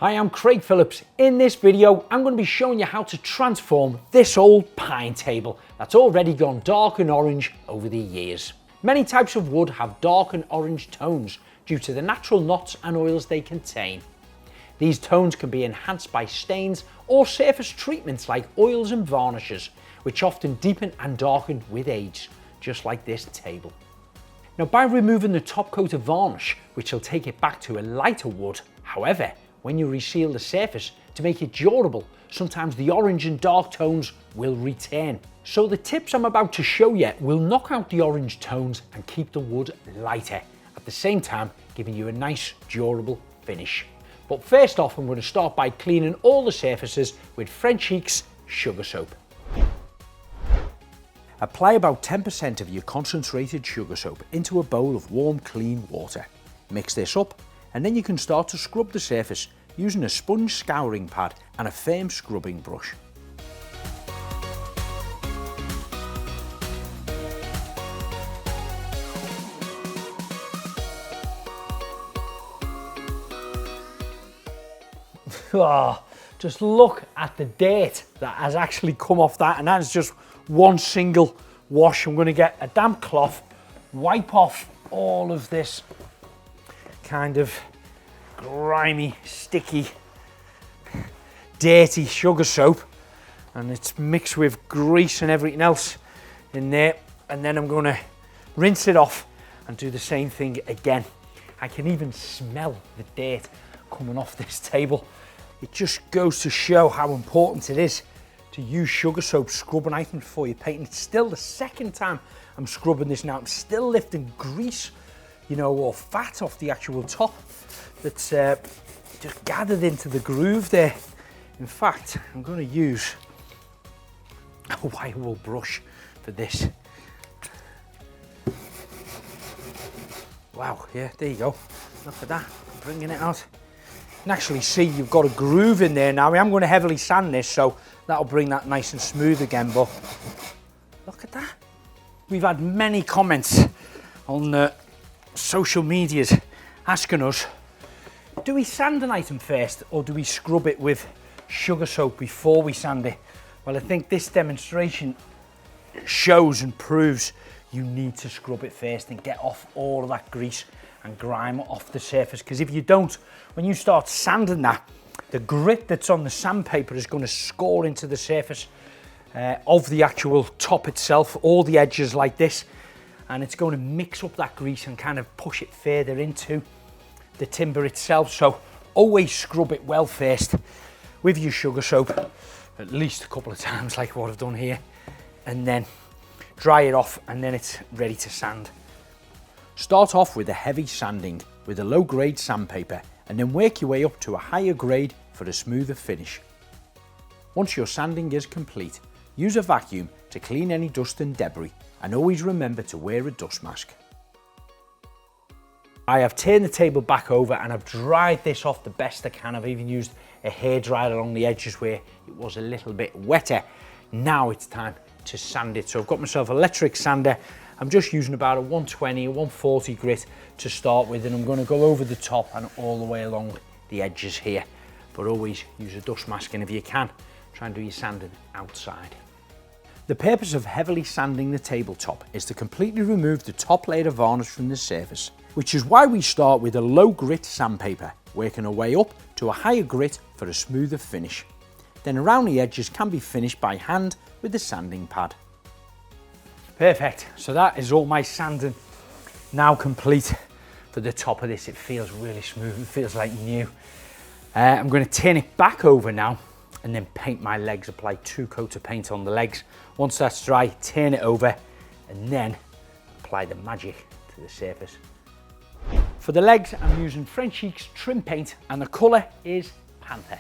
Hi, I'm Craig Phillips. In this video, I'm going to be showing you how to transform this old pine table that's already gone dark and orange over the years. Many types of wood have dark and orange tones due to the natural knots and oils they contain. These tones can be enhanced by stains or surface treatments like oils and varnishes, which often deepen and darken with age, just like this table. Now, by removing the top coat of varnish, which will take it back to a lighter wood, however, when you reseal the surface to make it durable, sometimes the orange and dark tones will return. So the tips I'm about to show you will knock out the orange tones and keep the wood lighter, at the same time giving you a nice durable finish. But first off, I'm going to start by cleaning all the surfaces with Frenchic's sugar soap. Apply about 10% of your concentrated sugar soap into a bowl of warm, clean water. Mix this up, and then you can start to scrub the surface using a sponge scouring pad and a firm scrubbing brush. Oh, just look at the dirt that has actually come off that, and that is just one single wash. I'm going to get a damp cloth, wipe off all of this kind of grimy, sticky, dirty sugar soap, and it's mixed with grease and everything else in there, and then I'm going to rinse it off and do the same thing again. I can even smell the dirt coming off this table. It just goes to show how important it is to use sugar soap scrubbing items before you paint. It's still the second time I'm scrubbing this now. I'm still lifting grease, you know, or fat off the actual top that's just gathered into the groove there. In fact, I'm going to use a wire wool brush for this. Wow, yeah, there you go. Look at that, bringing it out. You can actually see you've got a groove in there now. I'm going to heavily sand this, so that'll bring that nice and smooth again, but look at that. We've had many comments on social medias asking us, do we sand an item first or do we scrub it with sugar soap before we sand it? Well, I think this demonstration shows and proves you need to scrub it first and get off all of that grease and grime off the surface, because if you don't, when you start sanding that, the grit that's on the sandpaper is going to score into the surface of the actual top itself, all the edges like this, and it's going to mix up that grease and kind of push it further into the timber itself. So always scrub it well first with your sugar soap, at least a couple of times like what I've done here, and then dry it off, and then it's ready to sand. Start off with a heavy sanding with a low grade sandpaper, and then work your way up to a higher grade for a smoother finish. Once your sanding is complete, use a vacuum to clean any dust and debris, and always remember to wear a dust mask. I have turned the table back over and I've dried this off the best I can. I've even used a hairdryer along the edges where it was a little bit wetter. Now it's time to sand it. So I've got myself an electric sander. I'm just using about a 120, 140 grit to start with, and I'm going to go over the top and all the way along the edges here. But always use a dust mask, and if you can, try and do your sanding outside. The purpose of heavily sanding the tabletop is to completely remove the top layer of varnish from the surface, which is why we start with a low grit sandpaper, working our way up to a higher grit for a smoother finish. Then around the edges can be finished by hand with the sanding pad. Perfect, so that is all my sanding now complete for the top of this. It feels really smooth, it feels like new. I'm going to turn it back over now and then paint my legs, apply 2 coats of paint on the legs. Once that's dry, turn it over and then apply the magic to the surface. For the legs, I'm using Frenchic's trim paint and the colour is Panther.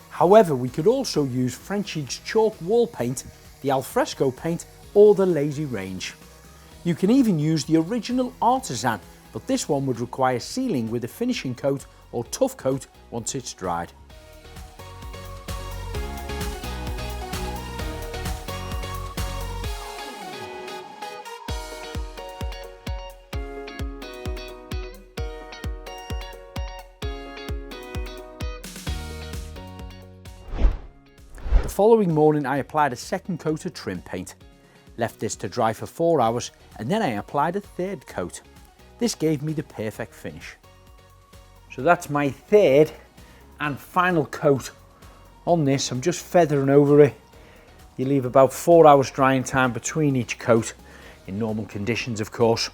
However, we could also use Frenchic's chalk wall paint, the alfresco paint, or the lazy range. You can even use the original artisan, but this one would require sealing with a finishing coat or tough coat once it's dried. following morning I applied a second coat of trim paint, left this to dry for 4 hours, and then I applied a third coat. This gave me the perfect finish. So that's my third and final coat on this. I'm just feathering over it. You leave about 4 hours drying time between each coat, in normal conditions of course.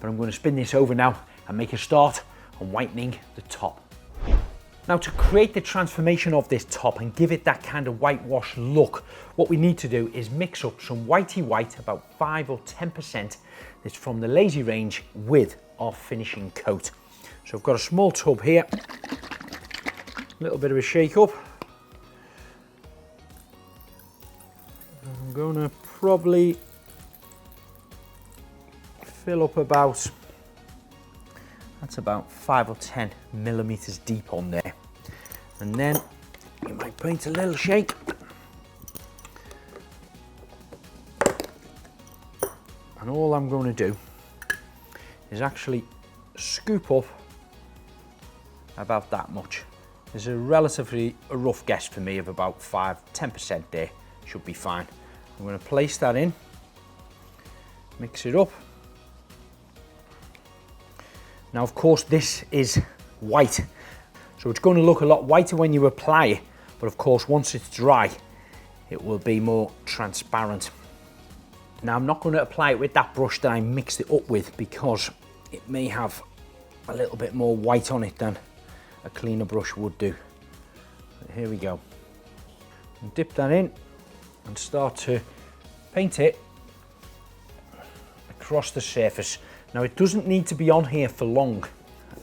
But I'm going to spin this over now and make a start on whitening the top. Now, to create the transformation of this top and give it that kind of whitewash look, what we need to do is mix up some whitey white, about 5 or 10% that's from the Lazy range, with our finishing coat. So I've got a small tub here, a little bit of a shake up. I'm going to probably fill up about, that's about 5 or 10 millimeters deep on there. And then you might paint a little shake. And all I'm going to do is actually scoop up about that much. There's a relatively rough guess for me of about 5–10% there, should be fine. I'm going to place that in, mix it up. Now of course this is white, so it's going to look a lot whiter when you apply it, but of course once it's dry it will be more transparent. Now I'm not going to apply it with that brush that I mixed it up with, because it may have a little bit more white on it than a cleaner brush would do. But here we go. And dip that in and start to paint it across the surface. Now it doesn't need to be on here for long.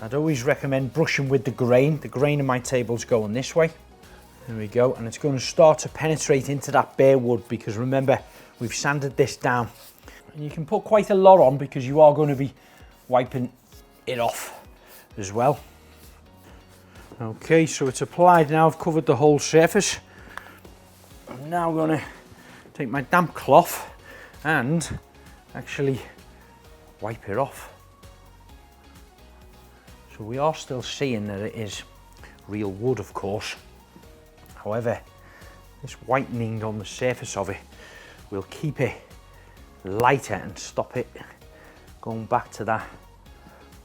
I'd always recommend brushing with the grain. The grain of my table's going this way. There we go, and it's going to start to penetrate into that bare wood, because remember, we've sanded this down. And you can put quite a lot on because you are going to be wiping it off as well. Okay, so it's applied now. I've covered the whole surface. I'm now going to take my damp cloth and actually wipe it off. So we are still seeing that it is real wood, of course. However, this whitening on the surface of it will keep it lighter and stop it going back to that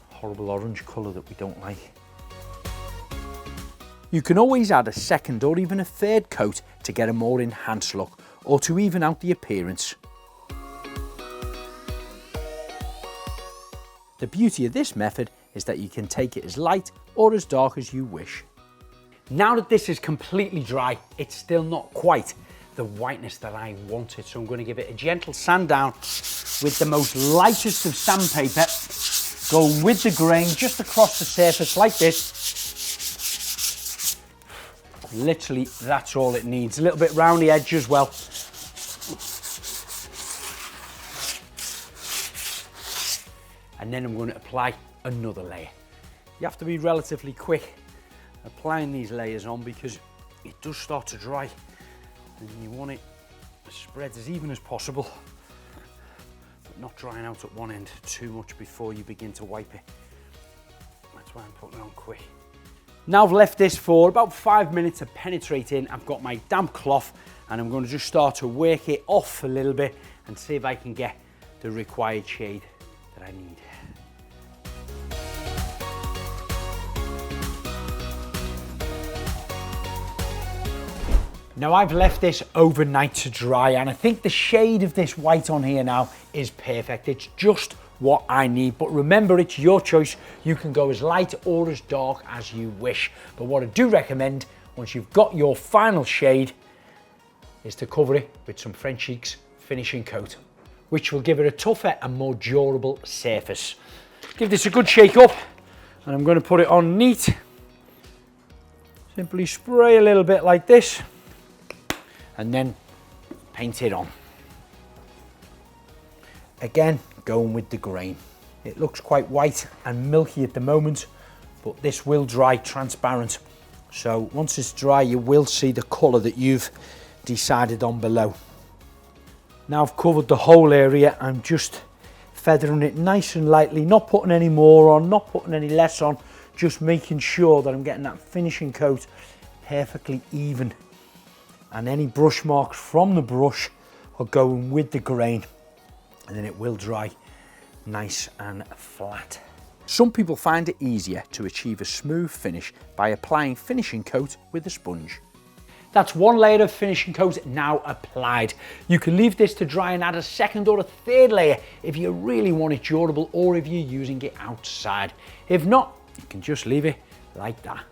horrible orange colour that we don't like. You can always add a second or even a third coat to get a more enhanced look, or to even out the appearance. The beauty of this method is that you can take it as light or as dark as you wish. Now that this is completely dry, it's still not quite the whiteness that I wanted, so I'm going to give it a gentle sand down with the most lightest of sandpaper, going with the grain just across the surface like this. Literally, that's all it needs. A little bit round the edge as well. And then I'm going to apply another layer. You have to be relatively quick applying these layers on, because it does start to dry and you want it spread as even as possible, but not drying out at one end too much before you begin to wipe it. That's why I'm putting it on quick. Now I've left this for about 5 minutes to penetrate in. I've got my damp cloth and I'm going to just start to work it off a little bit and see if I can get the required shade that I need. Now I've left this overnight to dry, and I think the shade of this white on here now is perfect. It's just what I need, but remember, it's your choice. You can go as light or as dark as you wish. But what I do recommend, once you've got your final shade, is to cover it with some Frenchic's finishing coat, which will give it a tougher and more durable surface. Give this a good shake up, and I'm going to put it on neat. Simply spray a little bit like this, and then paint it on. Again, going with the grain. It looks quite white and milky at the moment, but this will dry transparent. So once it's dry, you will see the colour that you've decided on below. Now I've covered the whole area. I'm just feathering it nice and lightly, not putting any more on, not putting any less on, just making sure that I'm getting that finishing coat perfectly even and any brush marks from the brush are going with the grain, and then it will dry nice and flat. Some people find it easier to achieve a smooth finish by applying finishing coat with a sponge. That's one layer of finishing coat now applied. You can leave this to dry and add a second or a third layer if you really want it durable or if you're using it outside. If not, you can just leave it like that.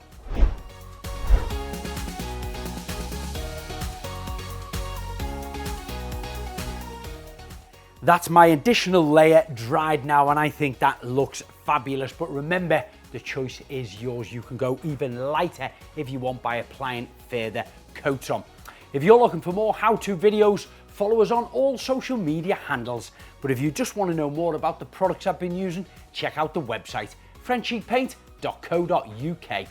That's my additional layer dried now, and I think that looks fabulous. But remember, the choice is yours. You can go even lighter if you want by applying further coats on. If you're looking for more how-to videos, follow us on all social media handles. But if you just want to know more about the products I've been using, check out the website, FrenchicPaint.co.uk.